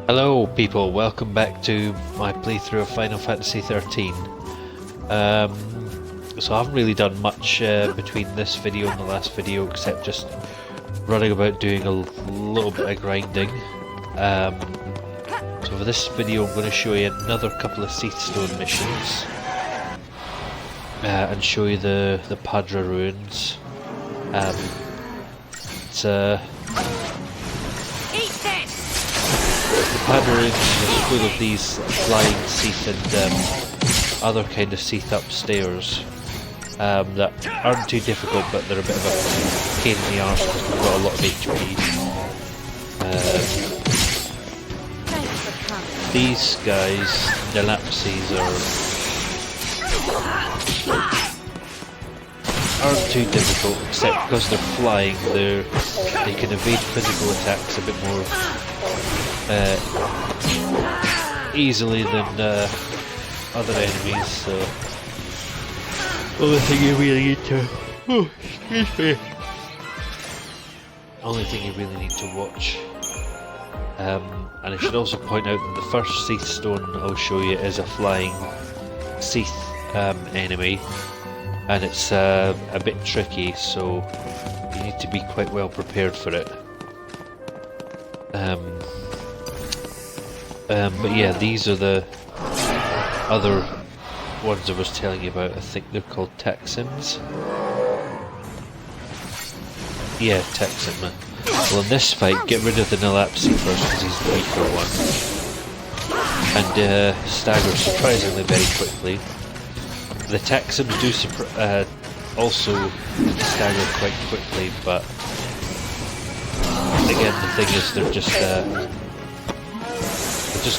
Hello people, welcome back to my playthrough of Final Fantasy XIII. So I haven't really done much between this video and the last video except just running about doing a little bit of grinding. So for this video I'm going to show you another couple of Cie'th Stone missions and show you the Padra ruins. The Padra ruins are full of these flying Cie'th and other kind of Cie'th upstairs that aren't too difficult, but they're a bit of a pain in the arse because we've got a lot of HP. These guys, the Lapses, aren't too difficult, except because they're flying, they can evade physical attacks a bit more easily than other enemies. So, only thing you really need to watch. And I should also point out that the first Cie'th Stone I'll show you is a flying Cie'th enemy, and it's a bit tricky, so you need to be quite well prepared for it. But yeah, these are the other ones I was telling you about. I think they're called Texans. Yeah, Texan. Well, in this fight, get rid of the Nilapsi first because he's the weaker one, and stagger surprisingly very quickly. The Texans do also stagger quite quickly, but again, the thing is they've just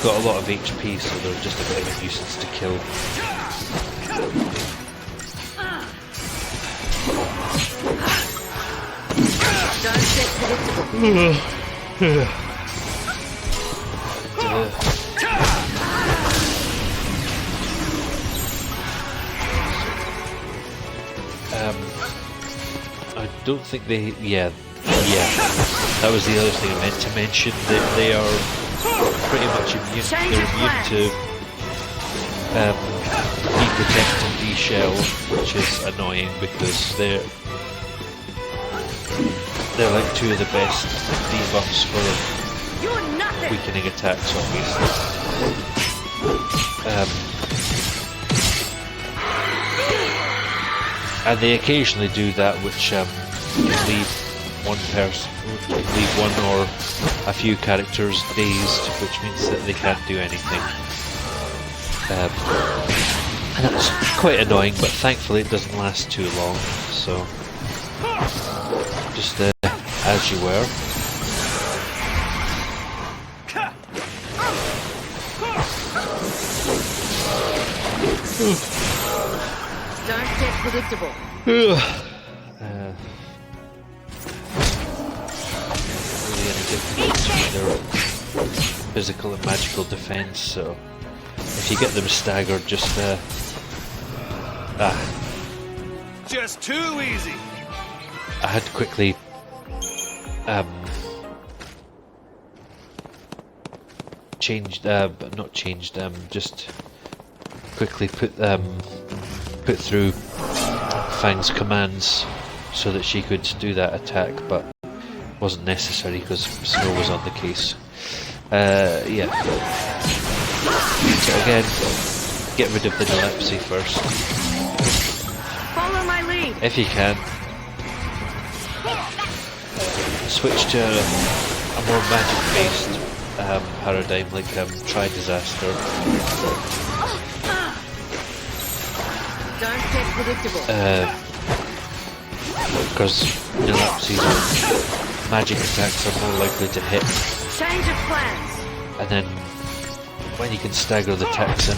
got a lot of HP, so they're just a bit of a nuisance to kill. I don't think they. Yeah. That was the other thing I meant to mention. That they are pretty much immune. They're immune to D-Protect and D-Shell, which is annoying because they're like two of the best debuffs for weakening attacks, obviously. And they occasionally do that, which can leave one or a few characters dazed, which means that they can't do anything. And that's quite annoying, but thankfully it doesn't last too long, so just as you were. Don't get predictable. Really any difference between their physical and magical defense, so if you get them staggered, just too easy. I had to quickly just quickly put through Fang's commands so that she could do that attack, but wasn't necessary because Snow was on the case. Yeah. So again, get rid of the Nilapsi first. Follow my lead. If you can. Switch to a more magic-based paradigm, like Try Disaster. Don't get predictable. Because Nilapsi's magic attacks are more likely to hit. Change of plans. And then when you can stagger the Texan,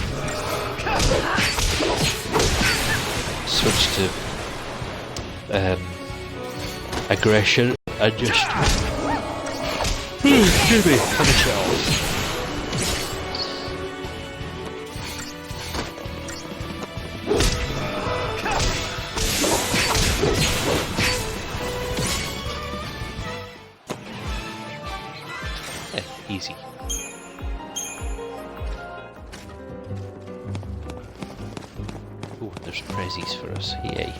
switch to aggression and just excuse me, finish it off. Easy. there's prezzies for us. Yay.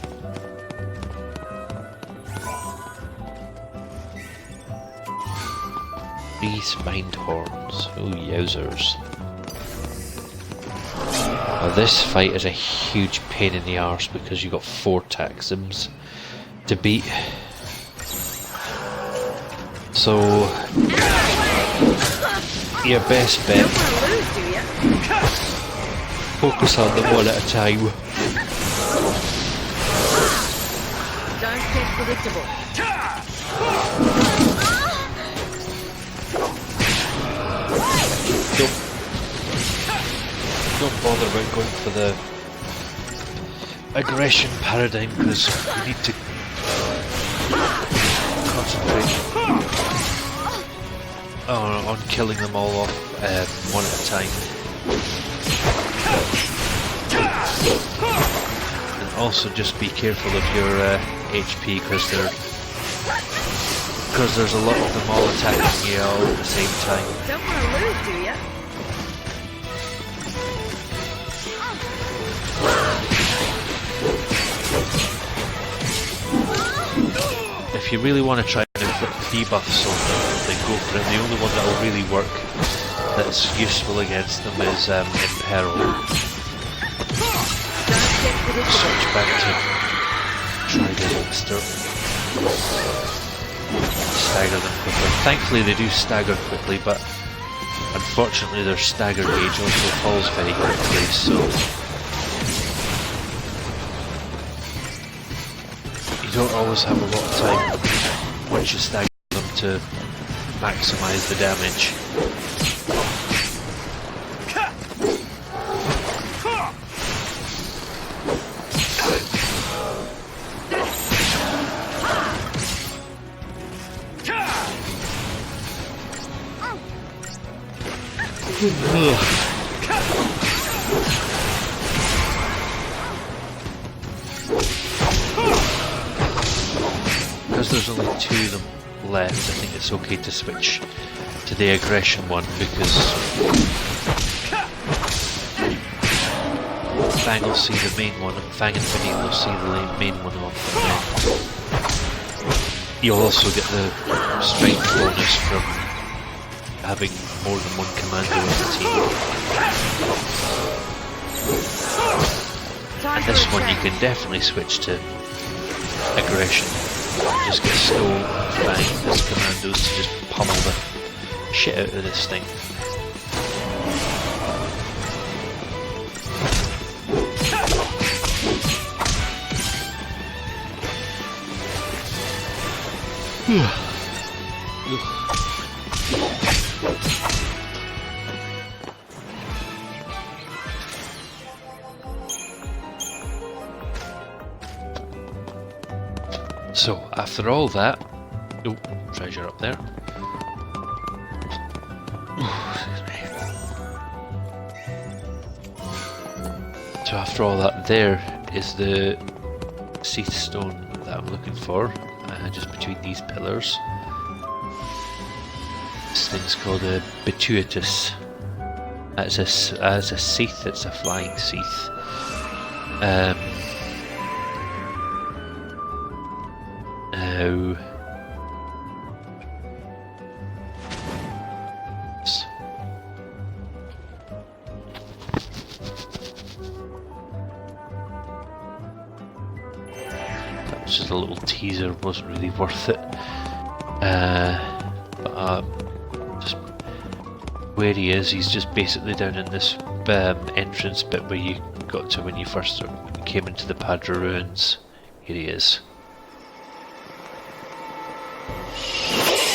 Three spined horns. Oh, yowzers. Now this fight is a huge pain in the arse because you got 4 Taxims to beat. So your best bet, focus on them one at a time. Don't get predictable. Don't bother about going for the aggression paradigm because you need to concentrate on killing them all off one at a time. And also just be careful of your HP because there's a lot of them all attacking you all at the same time. Don't want to lose, do ya? If you really want to try and inflict debuffs on them, then go for it. The only one that will really work that's useful against them is Imperil. Search back to try to stagger them quickly. Thankfully they do stagger quickly, but unfortunately their stagger gauge also falls very quickly, so you don't always have a lot of time once you stagger them to maximise the damage. Because there's only 2 of them left, I think it's okay to switch to the aggression one because Fang will see the main one and Fang and Vinny will see the main one off, and then you'll also get the strength bonus from having more than one commando in the team. And this one you can definitely switch to aggression. Just get Skull and Fang as commandos to just pummel the shit out of this thing. So, after all that... Oh, treasure up there. So after all that, there is the Cie'th stone that I'm looking for, just between these pillars. This thing's called a Bituitus. As a Cie'th, it's a flying Cie'th. Now... That was just a little teaser, wasn't really worth it. Just where he is, he's just basically down in this entrance bit where you got to when you first came into the Padra ruins. Here he is.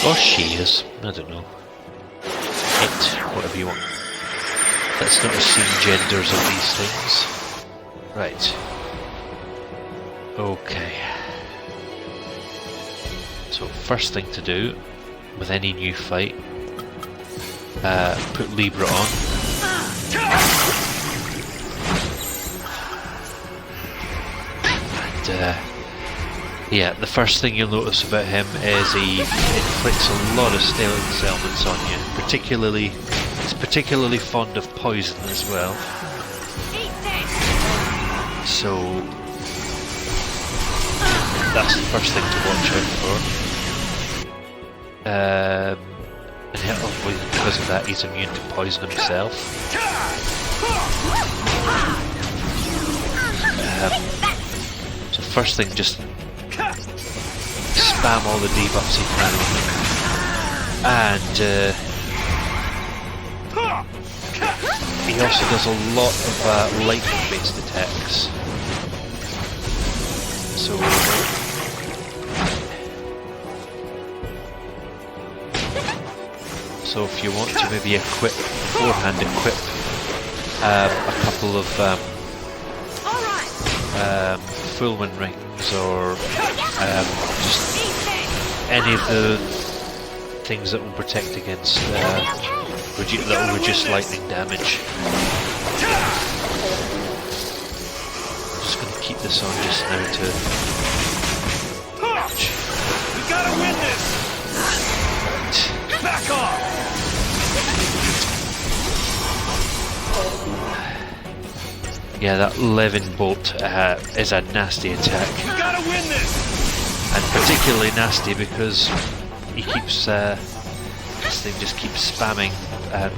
Or she is, I don't know. It, whatever you want. Let's not assume genders of these things. Right. Okay. So first thing to do with any new fight, put Libra on. And yeah, the first thing you'll notice about him is he inflicts a lot of staleness elements on you. He's particularly fond of poison as well. So that's the first thing to watch out for. And because of that, he's immune to poison himself. So first thing, just spam all the debuffs you can, and he also does a lot of lightning-based attacks. So if you want to maybe beforehand equip a couple of Fullman rings, or just any of the things that will protect against that will reduce lightning damage. I'm just going to keep this on just now to... We gotta win this! Back off! Yeah, that Levin bolt is a nasty attack. We gotta win this! And particularly nasty because he keeps this thing just keeps spamming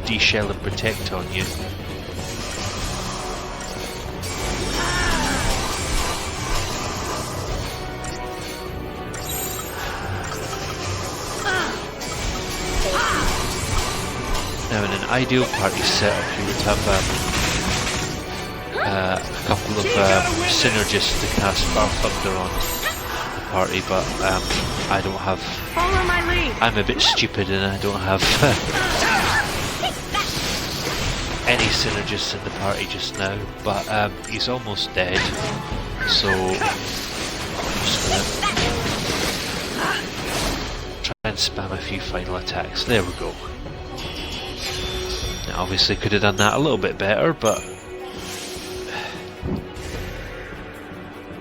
de-shell and protect on you. Now in an ideal party setup you would have a couple of synergists to cast Bar Thunder on the party, but I don't have... Follow my lead. I'm a bit stupid and I don't have any synergists in the party just now, but he's almost dead, so I'm just gonna try and spam a few final attacks. There we go. Now obviously could have done that a little bit better, but...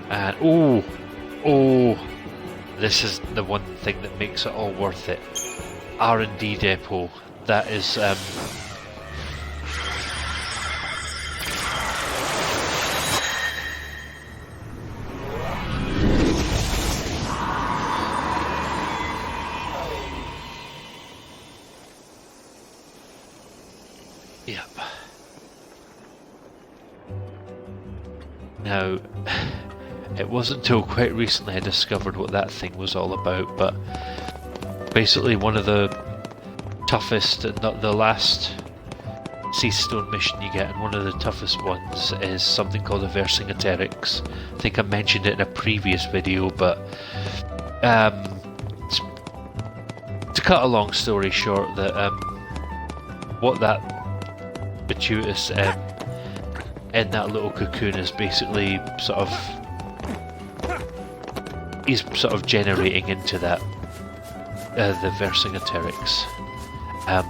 And oh, this is the one thing that makes it all worth it. R&D depot. That is yep. Now it wasn't until quite recently I discovered what that thing was all about, but basically one of the toughest, not the last Cie'th Stone mission you get, and one of the toughest ones is something called a Vercingetorix. I think I mentioned it in a previous video, but to cut a long story short, that what that Batutus in that little cocoon is basically sort of... he's sort of generating into that the Vercingetorix.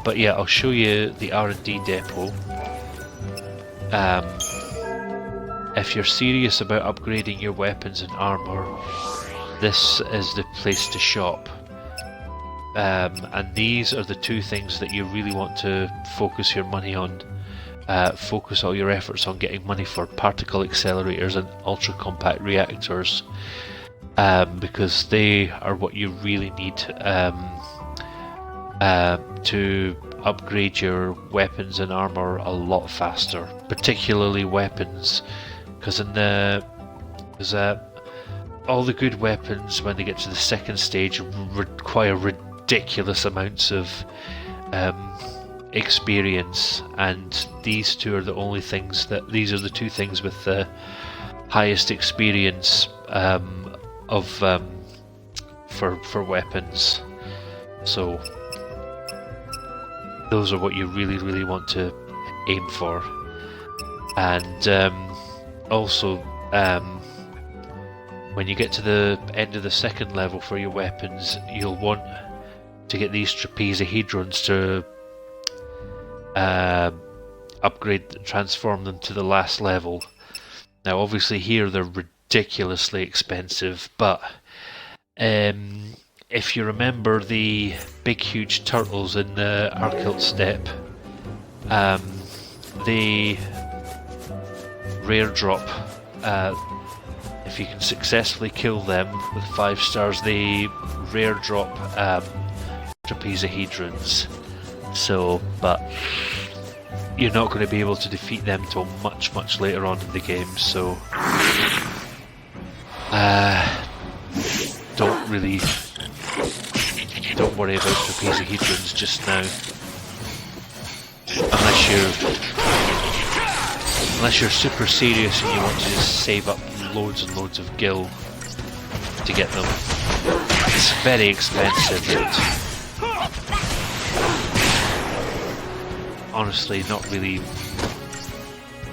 But yeah, I'll show you the R&D depot. If you're serious about upgrading your weapons and armor, this is the place to shop. And these are the two things that you really want to focus your money on. Focus all your efforts on getting money for particle accelerators and ultra compact reactors. Because they are what you really need to upgrade your weapons and armor a lot faster, particularly weapons, because all the good weapons when they get to the second stage require ridiculous amounts of experience, and these two are the only things these are the two things with the highest experience for weapons. So those are what you really want to aim for. And also when you get to the end of the second level for your weapons, you'll want to get these trapezohedrons to transform them to the last level. Now obviously here they're ridiculously expensive, but if you remember the big huge turtles in the Arkilt Steppe, they rare drop if you can successfully kill them with 5 stars, they rare drop trapezahedrons. So, but you're not going to be able to defeat them till much later on in the game. So, don't worry about trapezahedrons just now, unless you're super serious and you want to just save up loads and loads of gil to get them. It's very expensive and honestly not really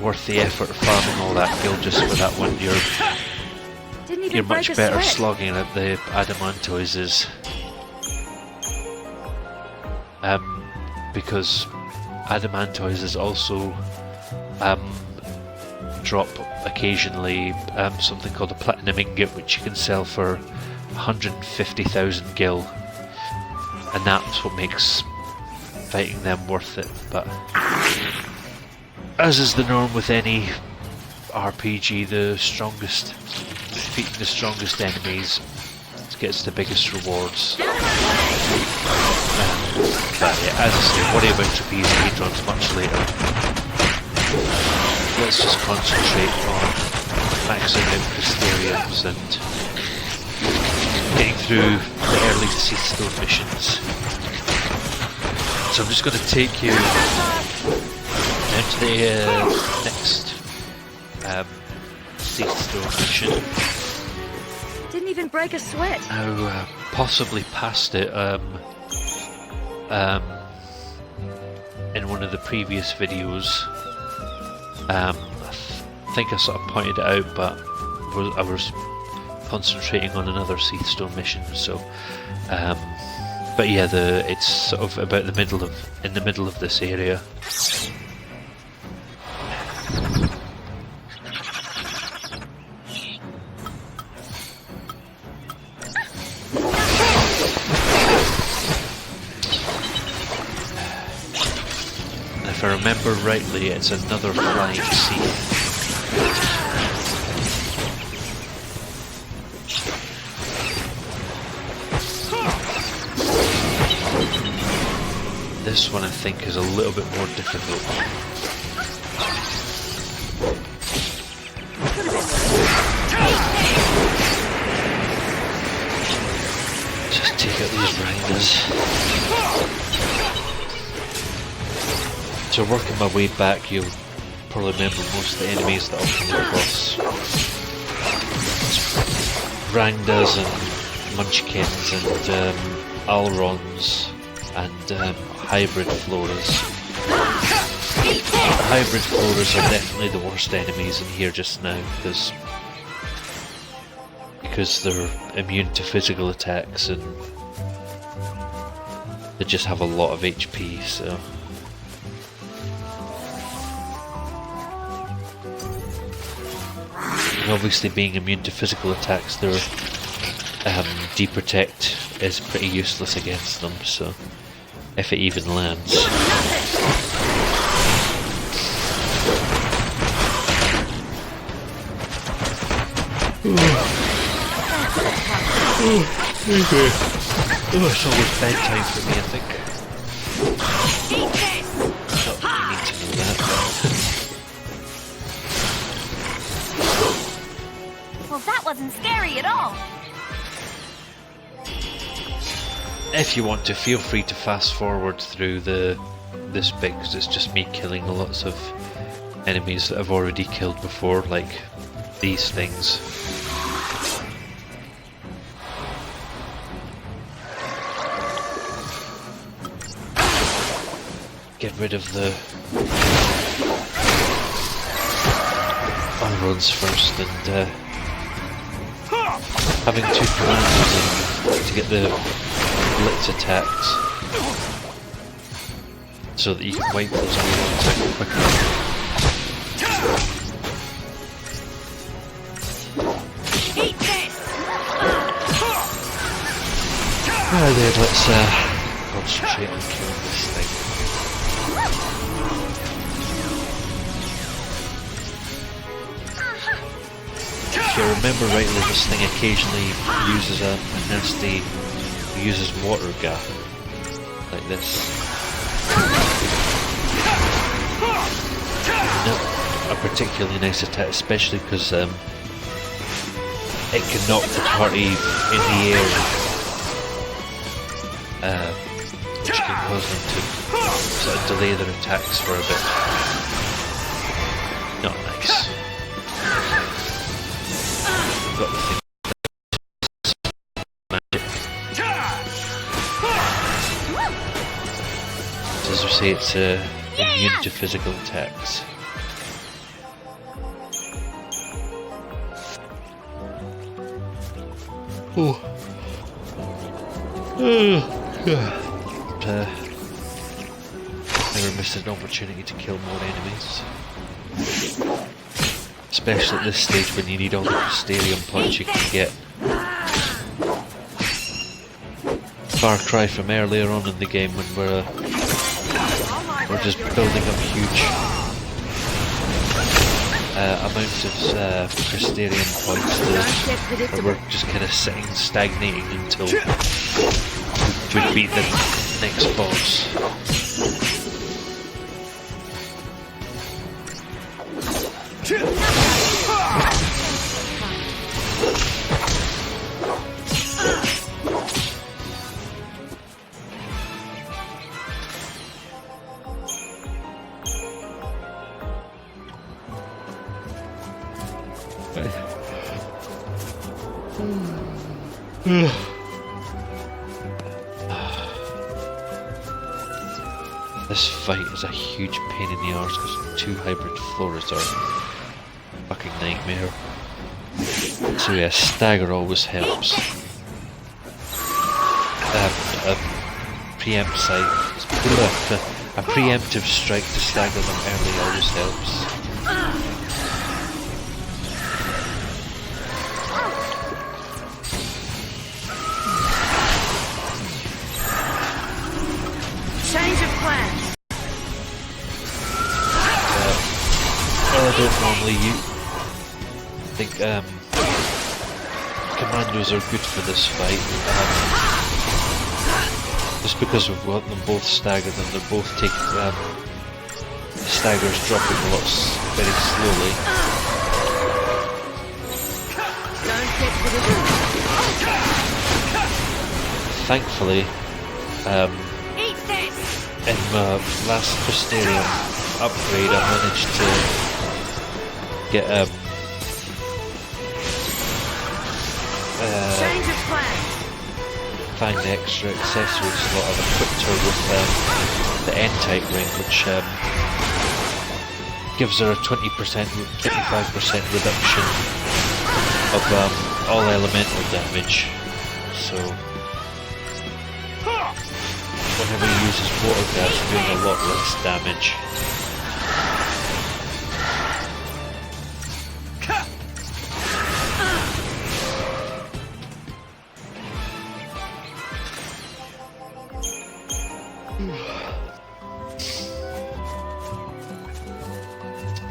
worth the effort of farming all that gil just for that one. You're much better slogging at the adamantoises. Because adamantoises also drop occasionally something called a platinum ingot, which you can sell for 150,000 gil, and that's what makes fighting them worth it. But as is the norm with any RPG, defeating the strongest enemies gets the biggest rewards. But yeah, as I say, worry about trapezahedrons much later. Let's just concentrate on maxing out Crystariums and getting through the early Cie'th missions. So I'm just going to take you down to the next Cie'th mission. Didn't even break a sweat. Now, possibly past it in one of the previous videos. I think I sort of pointed it out, but I was concentrating on another Cie'th mission. So, but yeah, it's sort of about in the middle of this area. If I remember rightly, it's another flying Cie'th. This one I think is a little bit more difficult. Just take out these riders. So working my way back, you'll probably remember most of the enemies that I'll come across. Rangdas and Munchkins and Alrons and hybrid floras. Hybrid floras are definitely the worst enemies in here just now because they're immune to physical attacks and they just have a lot of HP, so. And obviously being immune to physical attacks, their deprotect is pretty useless against them, so if it even lands. It's almost bedtime for me, I think. Not that you need to know that. Well, that wasn't scary at all. If you want to, feel free to fast forward through this bit, because it's just me killing lots of enemies that I've already killed before, like these things. Get rid of the Alrons first, and having 2 commanders to get the blitz attacks so that you can wipe those Alrons out quicker. Right then, let's concentrate on killing this thing. remember rightly, this thing occasionally uses a nasty, uses water gas, like this. Not a particularly nice attack, especially because it can knock the party in the air, which can cause them to sort of delay their attacks for a bit. Not nice. Got the thing. As we say, it's immune to physical attacks. Oh. Never missed an opportunity to kill more enemies. Especially at this stage when you need all the Mysterium points you can get. Far cry from earlier on in the game when we're just building up huge amounts of Mysterium points where we're just kind of sitting, stagnating until we beat the next boss. This fight is a huge pain in the arse because 2 hybrid floras are a fucking nightmare. So yeah, stagger always helps. A preempt sight, a preemptive strike to stagger them early always helps. Change of plans. I don't normally use. I think commandos are good for this fight. Just because we've got them both staggered and they're both taking the staggers dropping lots very slowly. Don't get to the Thankfully, in my last Mysterium upgrade, I managed to get change of plans. find the extra accessory slot. I've equipped her with the N-type ring, which gives her a 25% reduction of all elemental damage. So whenever he uses water gas, doing a lot less damage.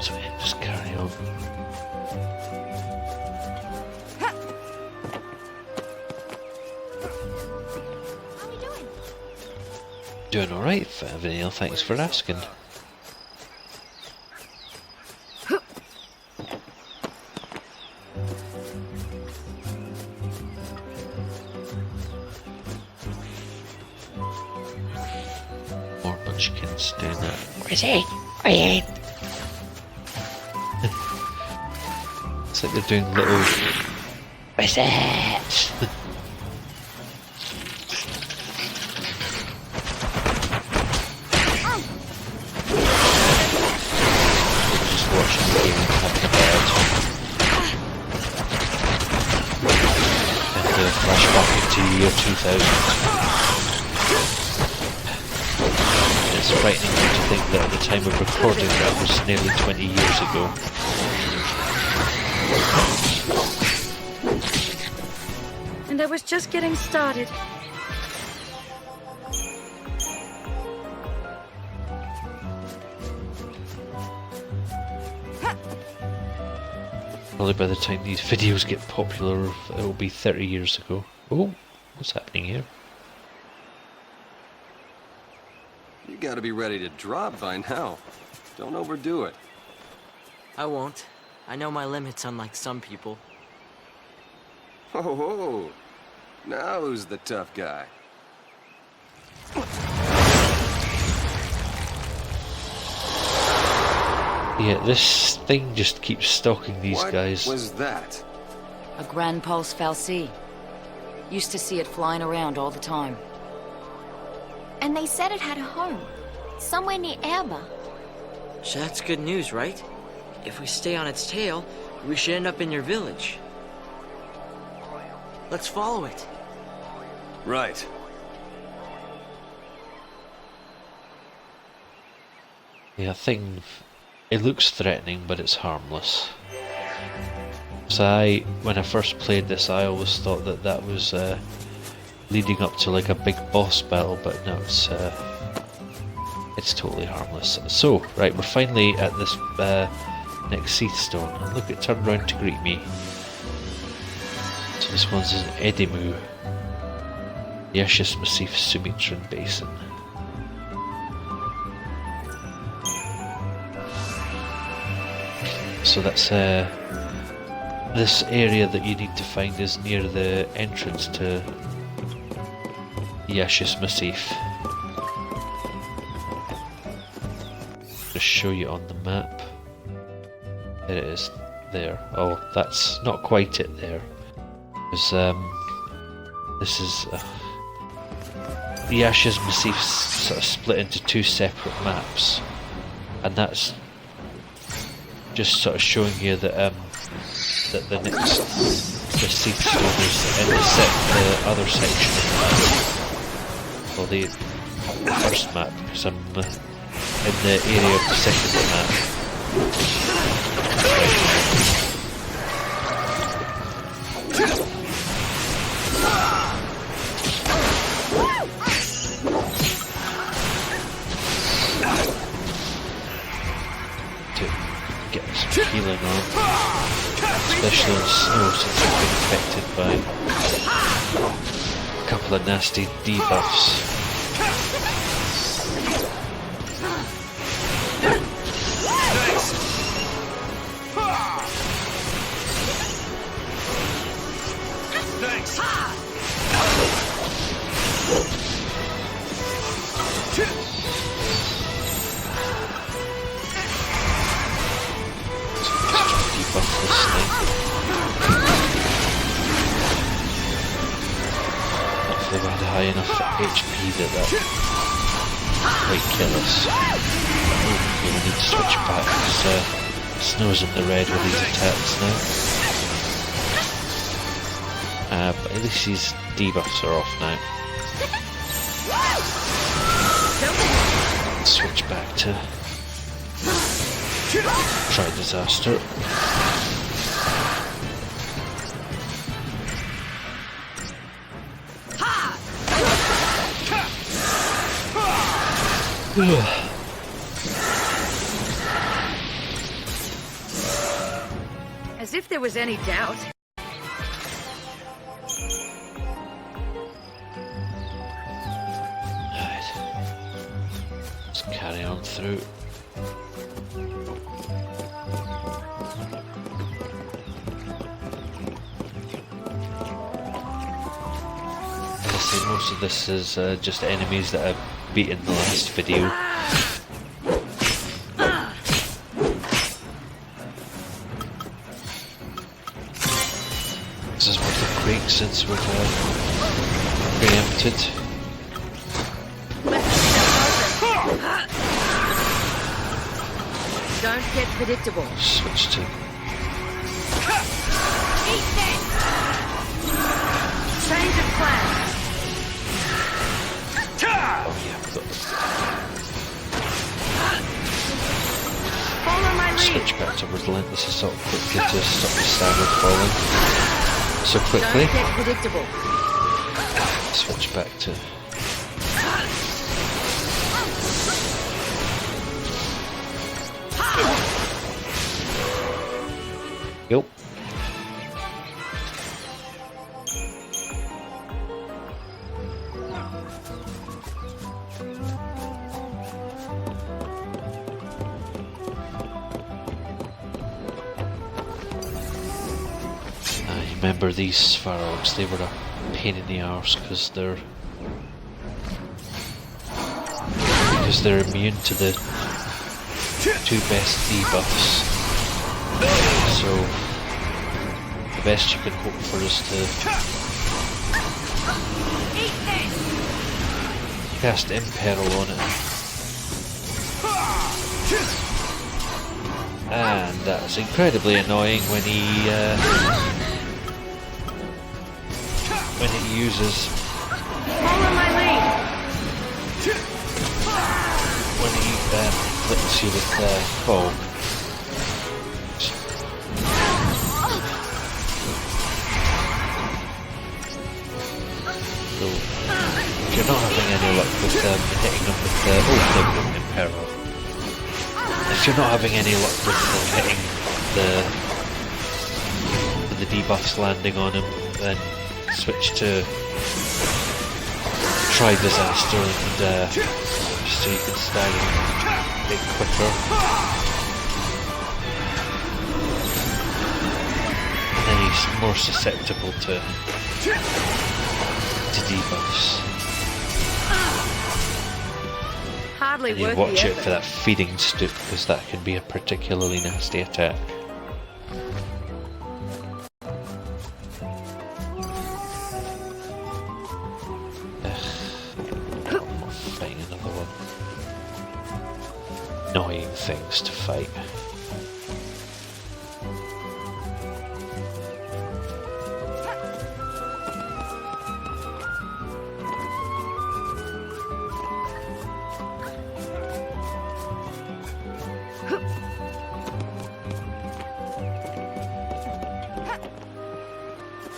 So yeah, just carry on. Doing alright, Vanille, thanks for asking. More munchkins doing that. Where's he? It's like they're doing little... Where's it? Watching the game and having a bed. And flashback into year 2000. It's frightening to think that at the time of recording that was nearly 20 years ago. And I was just getting started. Probably by the time these videos get popular, it'll be 30 years ago. Oh, what's happening here? You gotta be ready to drop by now. Don't overdo it. I won't. I know my limits, unlike some people. Ho ho! Now who's the tough guy? Yeah, this thing just keeps stalking these guys. What was that? A Grand Pulse Fal'Cie. Used to see it flying around all the time. And they said it had a home. Somewhere near Erba. So that's good news, right? If we stay on its tail, we should end up in your village. Let's follow it. Right. Yeah, thing. It looks threatening, but it's harmless. So when I first played this, I always thought that that was leading up to like a big boss battle, but no, it's totally harmless. So, right, we're finally at this next Cie'th stone, and look, it turned around to greet me. So this one's in Edimu, Yaschas Massif Sumatran Basin. So that's this area that you need to find is near the entrance to Yaschas Massif. Just show you on the map. There it is, there. Oh, that's not quite it there. Because this is the Yaschas Massif sort of split into two separate maps, and that's just sort of showing you that that the Cie'th stone is in the other section of the map. Well, the first map, because I'm in the area of the second map. To get some healing on, especially on snow since I've been affected by a couple of nasty debuffs. Thanks. Debuff this thing. Hopefully we had high enough HP that might kill us. Okay, we need to switch back because Snow's in the red with these attacks now. But at least these debuffs are off now. Switch back to try disaster. As if there was any doubt. Let's carry on through. As I say, most of this is just enemies that I've beaten in the last video. This is worth a break since we're preempted. Don't get predictable. Switch to Change of plans. oh yeah, I've got Follow my lead. switch back to relentless assault quickly to stop the staggered falling so quickly. Don't get predictable. Switch back to Yup. remember these Svarogs, they were a pain in the arse because they're immune to the two best debuffs. So the best you can hope for is to cast Imperil on it. And that's incredibly annoying when he uses Follow my lead. when he flicks you with fog. So if you're not having any luck with hitting them with Imperil. If you're not having any luck with hitting the debuffs landing on him, then switch to try Disaster and so you can stagger him a bit quicker. And then he's more susceptible to debuffs. Hardly And you worth watch the it effort. for that feeding stoop, because that can be a particularly nasty attack. I'm fighting another one. Annoying things to fight.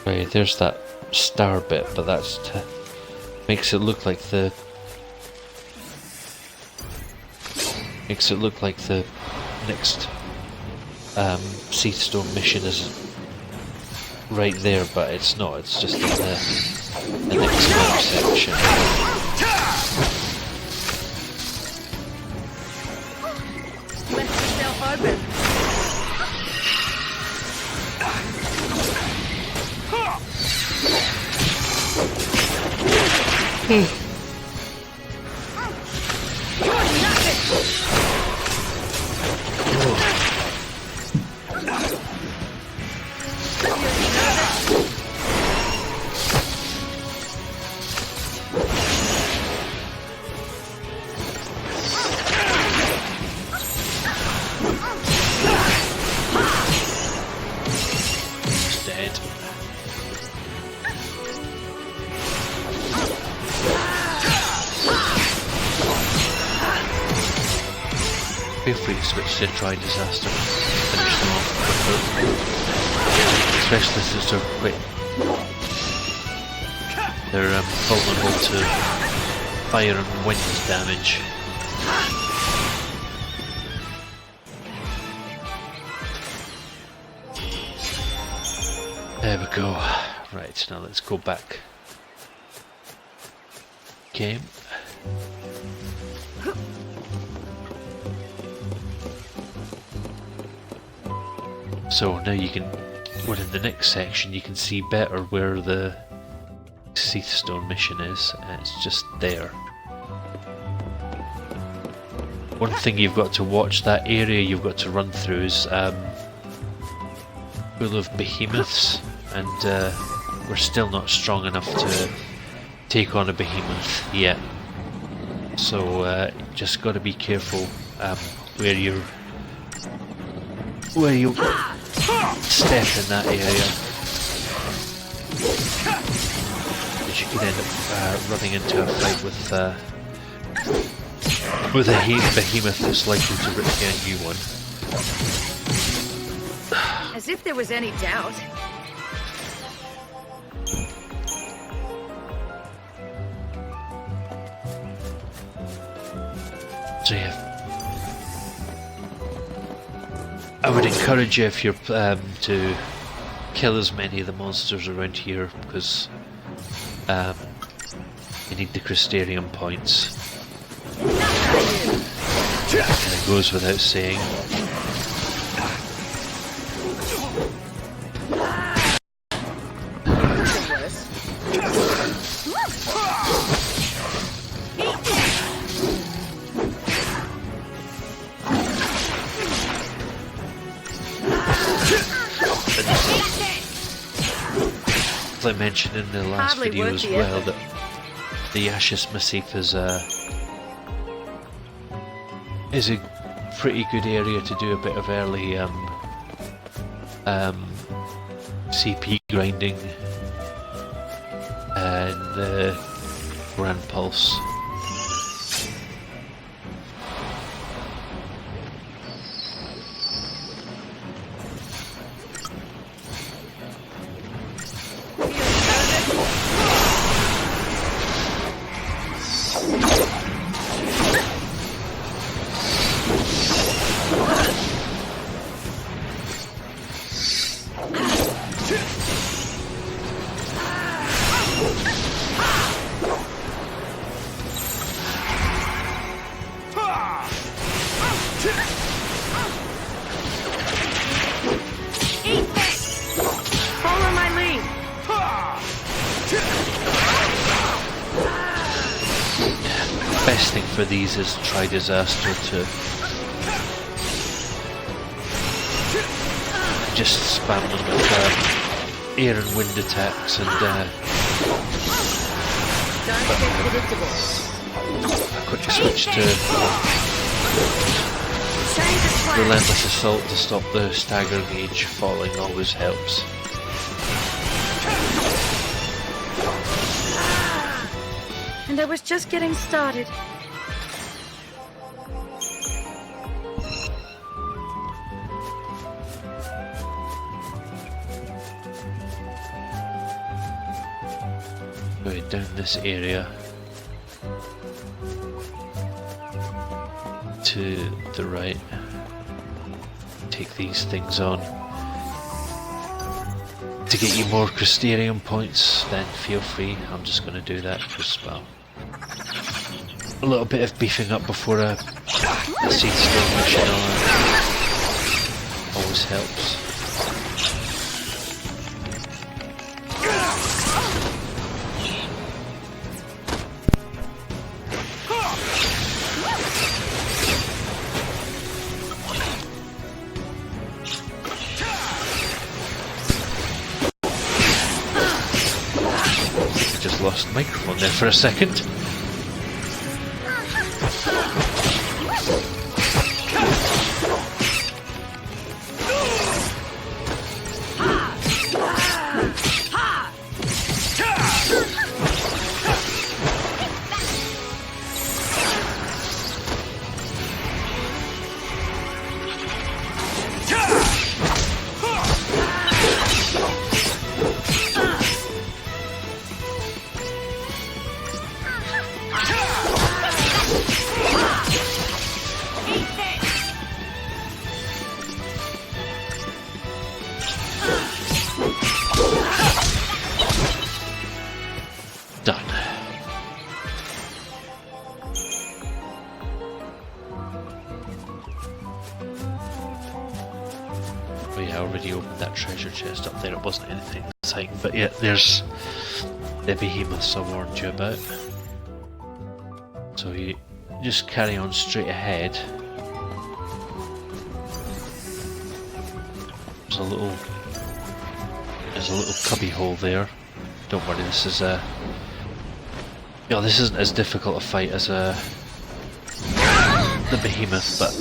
Right, there's that star bit, but that's makes it look like the next Cie'th Stone mission is right there, but it's not. It's just in the next map section. Left yourself open. It's dead. Feel free to switch to try Disaster and finish them off quicker. Especially since they're quite... They're vulnerable to fire and wind damage. There we go. Right, now let's go back. Game. So now you can, well, in the next section you can see better where the Cie'th Stone mission is, and it's just there. One thing you've got to watch, that area you've got to run through is full of behemoths, and we're still not strong enough to take on a behemoth yet. So just got to be careful where you step in that area, because you could end up running into a fight with a behemoth that's likely to rip you a new one. As if there was any doubt. So yeah, I would encourage you, if you're to kill as many of the monsters around here, because you need the Crystarium points. And it goes without saying. briefly mentioned in the last Hardly video worth as the well effort. that the Yaschas Massif is a pretty good area to do a bit of early CP grinding and the Grand Pulse. Follow my lead. Best thing for these is try disaster to just spam them with air and wind attacks and Don't get predictable. quickly switch to Change of plan. Relentless Assault to stop the stagger gauge falling always helps. And I was just getting started. Going down this area to the right. Take these things on. To get you more Crystarium points, then feel free. I'm just going to do that because, well, a little bit of beefing up before a Cie'th skill mission always helps. Just lost the microphone there for a second. Done. Oh yeah, I already opened that treasure chest up there. It wasn't anything exciting, but yeah, there's the behemoths I warned you about. So you just carry on straight ahead. There's a little cubby hole there. Don't worry, this is a... this isn't as difficult a fight as the behemoth, but 2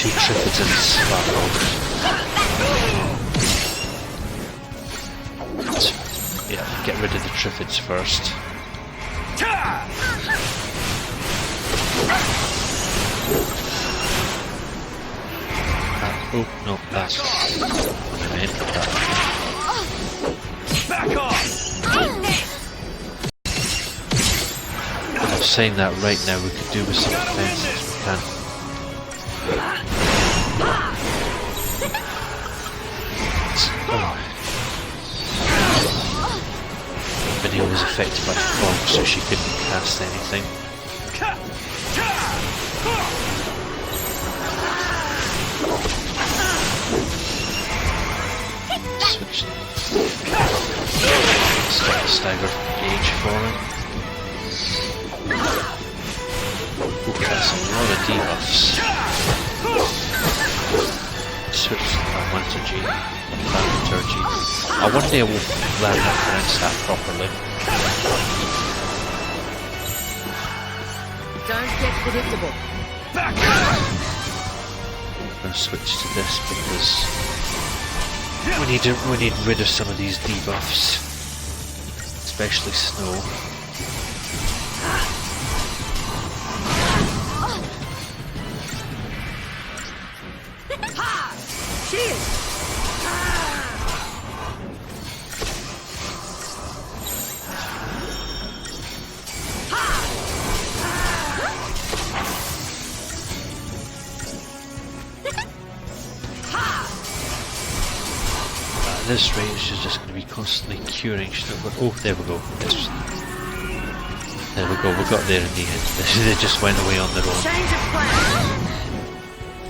Triffids and Sparkle. Yeah, get rid of the Triffids first. Oh, no, that's... Right, Back off! I'm saying that right now, we could do with some defenses, we can. Video was affected by fog, so she couldn't cast anything. Switch. Start the stagger gauge falling. Ooh, that's a lot of debuffs. Switch to G. thaumaturgy. One day I will learn how to pronounce that properly. Don't get predictable. I'm going to switch to this because we need rid of some of these debuffs, especially snow. At this rate, she's just going to be constantly curing stuff. Oh, there we go. There we go. We got there in the end. They just went away on their own. Change of plan.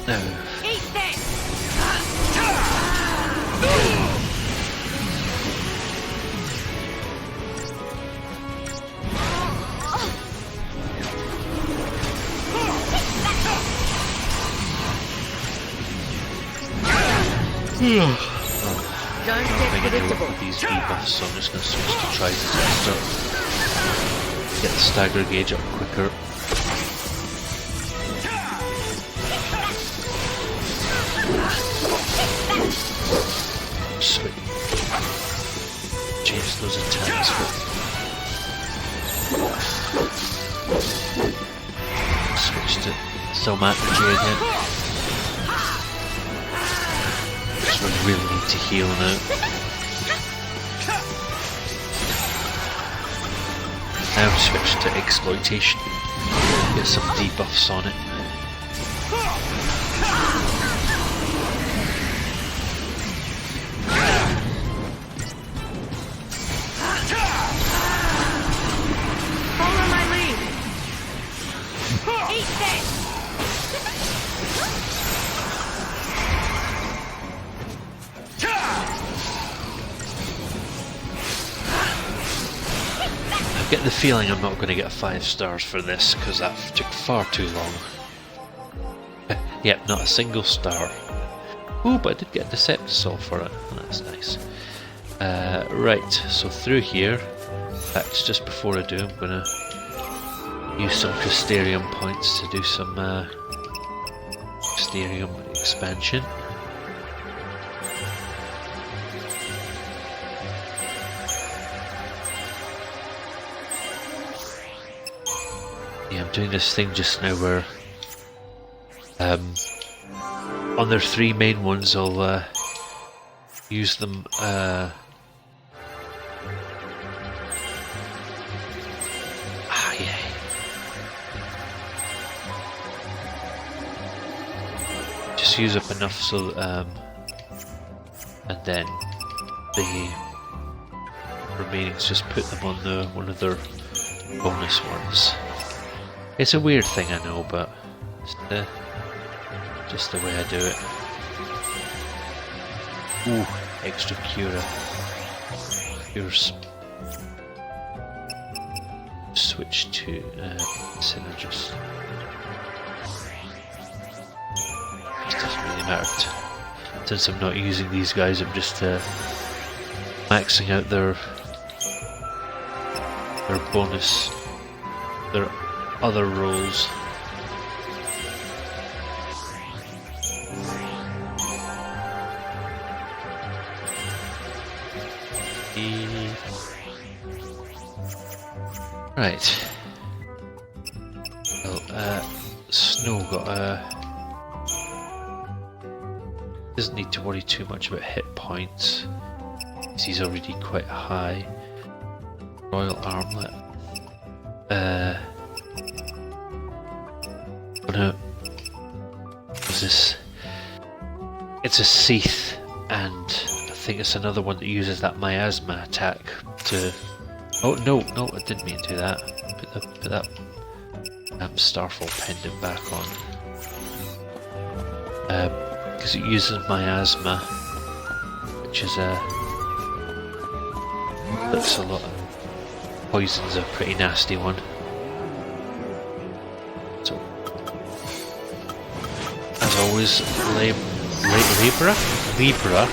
Now, Eat this. Don't get predictable. These debuffs, so I'm just going to switch to try to tester. Get the stagger gauge up quicker. Switch. Change those attacks. Switch to thaumaturgy again. I really need to heal now. Now switch to exploitation. Get some debuffs on it. Follow my lead. Eat this. I get the feeling I'm not going to get 5 stars for this because that took far too long. Yep, not a single star. Ooh, but I did get a Deceptisol for it. Oh, that's nice. Right, so through here. That's just before I do, I'm going to use some Crystarium points to do some Crystarium expansion. Yeah, I'm doing this thing just now where on their 3 main ones I'll use them just use up enough so and then the remainings just put them on one of their bonus ones. It's a weird thing, I know, but it's just the way I do it. Ooh, extra Cura. Cures. Switch to Synergist. It doesn't really matter. Since I'm not using these guys, I'm just maxing out their bonus, their other rolls. Right. Well, Snow got doesn't need to worry too much about hit points. He's already quite high. Royal Armlet. What's this? It's a Cie'th, and I think it's another one that uses that miasma attack to. Oh no, I didn't mean to do that. Put that Starfall pendant back on. Because it uses miasma, which is looks a lot. Poison's a pretty nasty one. So, as always, Libra.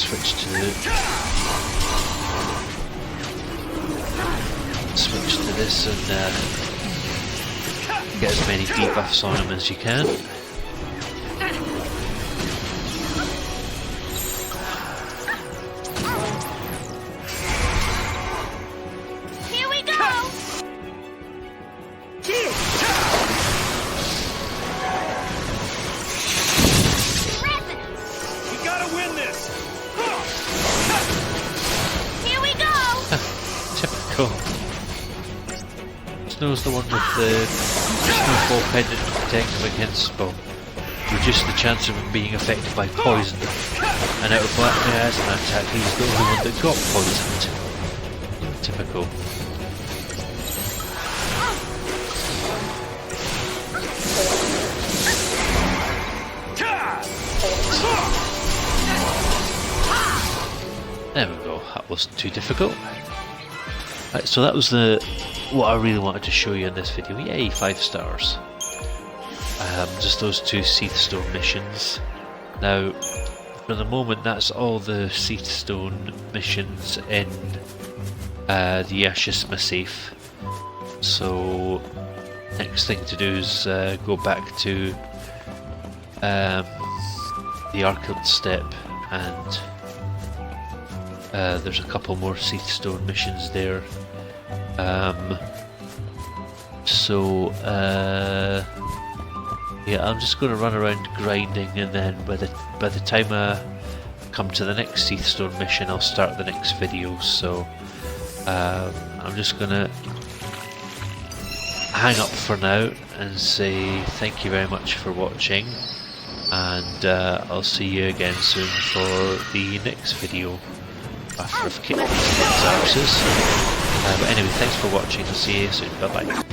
switch to this and get as many debuffs on him as you can. Here we go! We gotta win this! Here we go! Typical. Snow's the one with the snowfall pendant to protect him against, well, reduce the chance of him being affected by poison. And out of black miasma attack, he's the only one that got poisoned. Typical. There we go, that wasn't too difficult. Right, so that was what I really wanted to show you in this video. Yay, 5 stars. Just those 2 Cie'th Stone missions. Now, for the moment, that's all the Cie'th Stone missions in the Yaschas Massif. So, next thing to do is go back to the Archeld Steppe, and there's a couple more Cie'th Stone missions there. Yeah, I'm just going to run around grinding, and then by the time I come to the next Cie'th Stone mission, I'll start the next video. So I'm just going to hang up for now and say thank you very much for watching, and I'll see you again soon for the next video after I've kicked these arses. But anyway, thanks for watching. I'll see you soon. Bye bye.